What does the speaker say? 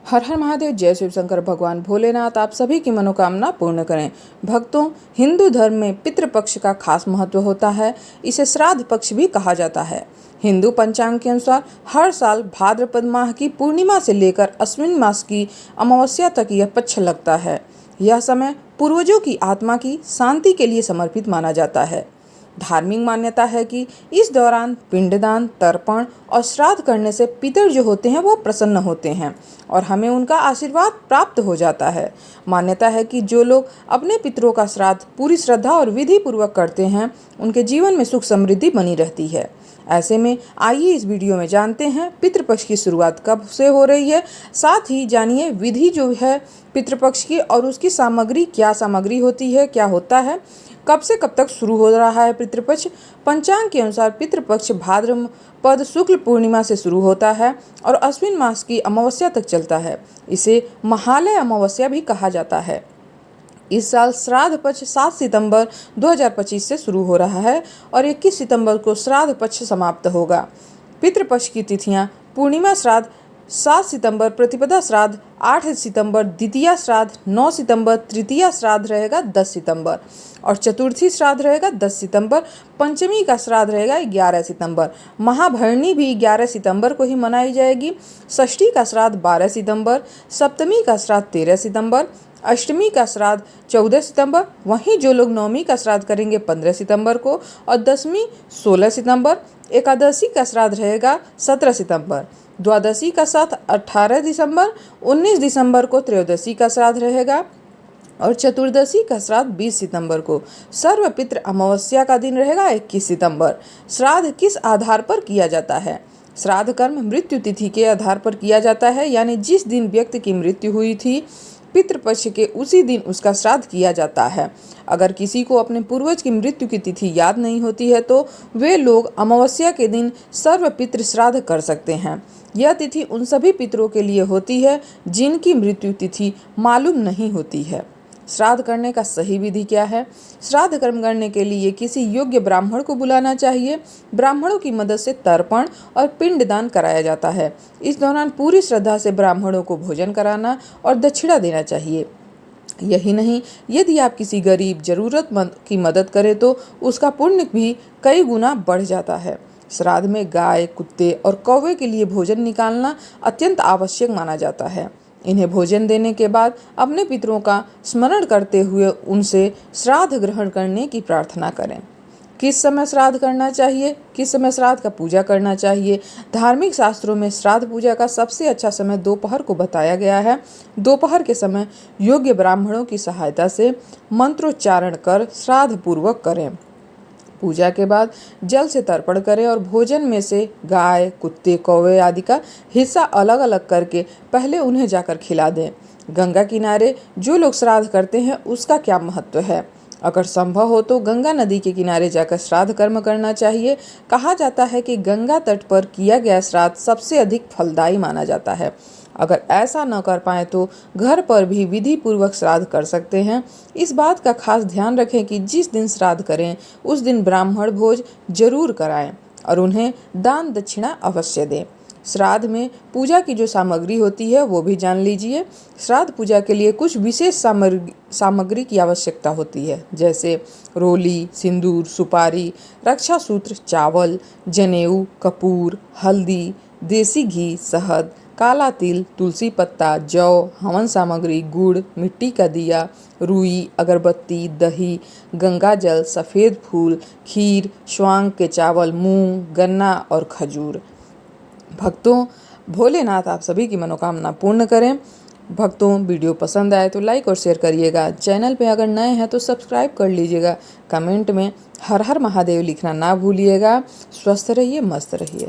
हर हर महादेव, जय शिव शंकर। भगवान भोलेनाथ आप सभी की मनोकामना पूर्ण करें। भक्तों, हिंदू धर्म में पितृपक्ष का खास महत्व होता है। इसे श्राद्ध पक्ष भी कहा जाता है। हिंदू पंचांग के अनुसार हर साल भाद्रपद माह की पूर्णिमा से लेकर अश्विन मास की अमावस्या तक यह पक्ष लगता है। यह समय पूर्वजों की आत्मा की शांति के लिए समर्पित माना जाता है। धार्मिक मान्यता है कि इस दौरान पिंडदान, तर्पण और श्राद्ध करने से पितर जो होते हैं वो प्रसन्न होते हैं और हमें उनका आशीर्वाद प्राप्त हो जाता है। मान्यता है कि जो लोग अपने पितरों का श्राद्ध पूरी श्रद्धा और विधि पूर्वक करते हैं, उनके जीवन में सुख समृद्धि बनी रहती है। ऐसे में आइए इस वीडियो में जानते हैं पितृपक्ष की शुरुआत कब से हो रही है। साथ ही जानिए विधि जो है पितृपक्ष की और उसकी सामग्री, क्या सामग्री होती है, क्या होता है, कब से कब तक शुरू हो रहा है पितृपक्ष। पंचांग के अनुसार पितृपक्ष भाद्रपद शुक्ल पूर्णिमा से शुरू होता है और अश्विन मास की अमावस्या तक चलता है। इसे महालय अमावस्या भी कहा जाता है। इस साल श्राद्ध पक्ष 7 सितंबर 2025 से शुरू हो रहा है और 21 सितंबर को श्राद्ध पक्ष समाप्त होगा। पितृपक्ष की तिथियां: पूर्णिमा श्राद्ध 7 सितंबर, प्रतिपदा श्राद्ध 8 सितंबर, द्वितीया श्राद्ध 9 सितंबर, तृतीया श्राद्ध रहेगा 10 सितंबर और चतुर्थी श्राद्ध रहेगा 10 सितंबर। पंचमी का श्राद्ध रहेगा 11 सितंबर। महाभरणी भी 11 सितंबर को ही मनाई जाएगी। षष्ठी का श्राद्ध 12 सितंबर, सप्तमी का श्राद्ध 13 सितंबर, अष्टमी का श्राद्ध 14 सितंबर। वहीं जो लोग नवमी का श्राद्ध करेंगे 15 सितंबर को और दसवीं 16 सितंबर। एकादशी का श्राद्ध रहेगा 17 सितंबर। द्वादशी का श्राद्ध 18 दिसंबर। 19 दिसंबर को त्रयोदशी का श्राद्ध रहेगा और चतुर्दशी का श्राद्ध 20 सितंबर को। सर्वपितृ अमावस्या का दिन रहेगा 21 सितंबर। श्राद्ध किस आधार पर किया जाता है? श्राद्ध कर्म मृत्यु तिथि के आधार पर किया जाता है, यानी जिस दिन व्यक्ति की मृत्यु हुई थी पितृपक्ष के उसी दिन उसका श्राद्ध किया जाता है। अगर किसी को अपने पूर्वज की मृत्यु की तिथि याद नहीं होती है तो वे लोग अमावस्या के दिन सर्वपितृ श्राद्ध कर सकते हैं। यह तिथि उन सभी पितरों के लिए होती है जिनकी मृत्यु तिथि मालूम नहीं होती है। श्राद्ध करने का सही विधि क्या है? श्राद्ध कर्म करने के लिए किसी योग्य ब्राह्मण को बुलाना चाहिए। ब्राह्मणों की मदद से तर्पण और पिंडदान कराया जाता है। इस दौरान पूरी श्रद्धा से ब्राह्मणों को भोजन कराना और दक्षिणा देना चाहिए। यही नहीं, यदि आप किसी गरीब जरूरतमंद की मदद करें तो उसका पुण्य भी कई गुना बढ़ जाता है। श्राद्ध में गाय, कुत्ते और कौवे के लिए भोजन निकालना अत्यंत आवश्यक माना जाता है। इन्हें भोजन देने के बाद अपने पितरों का स्मरण करते हुए उनसे श्राद्ध ग्रहण करने की प्रार्थना करें। किस समय श्राद्ध करना चाहिए? किस समय श्राद्ध का पूजा करना चाहिए? धार्मिक शास्त्रों में श्राद्ध पूजा का सबसे अच्छा समय दोपहर को बताया गया है। दोपहर के समय योग्य ब्राह्मणों की सहायता से मंत्रोच्चारण कर श्राद्ध पूर्वक करें। पूजा के बाद जल से तर्पण करें और भोजन में से गाय, कुत्ते, कौवे आदि का हिस्सा अलग अलग करके पहले उन्हें जाकर खिला दें। गंगा किनारे जो लोग श्राद्ध करते हैं उसका क्या महत्व है? अगर संभव हो तो गंगा नदी के किनारे जाकर श्राद्ध कर्म करना चाहिए। कहा जाता है कि गंगा तट पर किया गया श्राद्ध सबसे अधिक फलदायी माना जाता है। अगर ऐसा न कर पाए तो घर पर भी विधि पूर्वक श्राद्ध कर सकते हैं। इस बात का खास ध्यान रखें कि जिस दिन श्राद्ध करें उस दिन ब्राह्मण भोज जरूर कराएं और उन्हें दान दक्षिणा अवश्य दें। श्राद्ध में पूजा की जो सामग्री होती है वो भी जान लीजिए। श्राद्ध पूजा के लिए कुछ विशेष सामग्री की आवश्यकता होती है, जैसे रोली, सिंदूर, सुपारी, रक्षा सूत्र, चावल, जनेऊ, कपूर, हल्दी, देसी घी, शहद, काला तिल, तुलसी पत्ता, जौ, हवन सामग्री, गुड़, मिट्टी का दिया, रुई, अगरबत्ती, दही, गंगा जल, सफ़ेद फूल, खीर, श्वांग के चावल, मूंग, गन्ना और खजूर। भक्तों, भोलेनाथ आप सभी की मनोकामना पूर्ण करें। भक्तों, वीडियो पसंद आए तो लाइक और शेयर करिएगा। चैनल पे अगर नए हैं तो सब्सक्राइब कर लीजिएगा। कमेंट में हर हर महादेव लिखना ना भूलिएगा। स्वस्थ रहिए, मस्त रहिए।